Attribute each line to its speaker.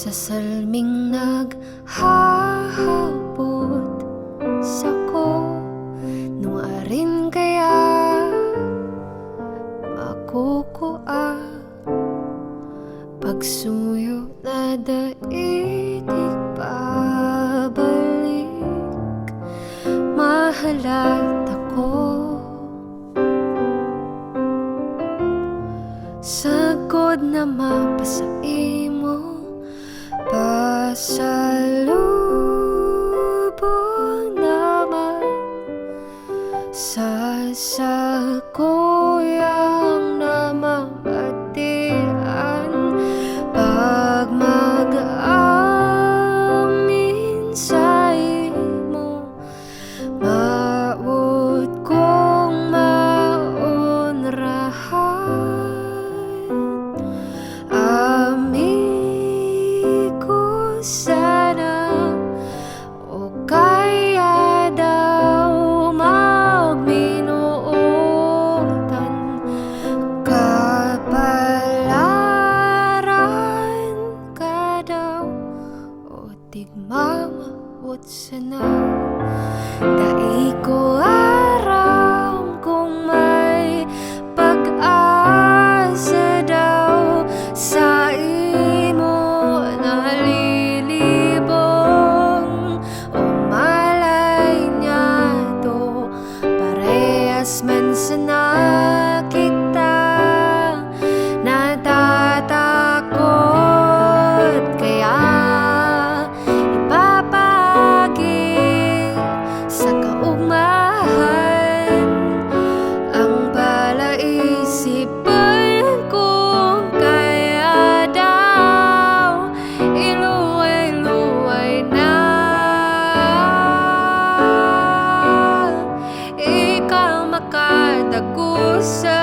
Speaker 1: Sa salming naghahabot sako, nung arin kaya makukua, pagsuyo na daitig pabalik, mahalat ako. Sagod na mapasa imo, pasalubong naman sa sakuyang namamatian. Pag mag-amin sa imo, maud kong maunrahan. Amigo sana, o kaya daw magminuotan, kapalaran ka daw, o tigmamawot sana. Dai ko aram kung may pag-asa daw sa imo nalilibong, o malay niya to parehas man sana kita natatakot. Kaya ipapagi sa kaugmahan ang palaisipan kung kaya daw iluway-luway na. Ikaw makadagusa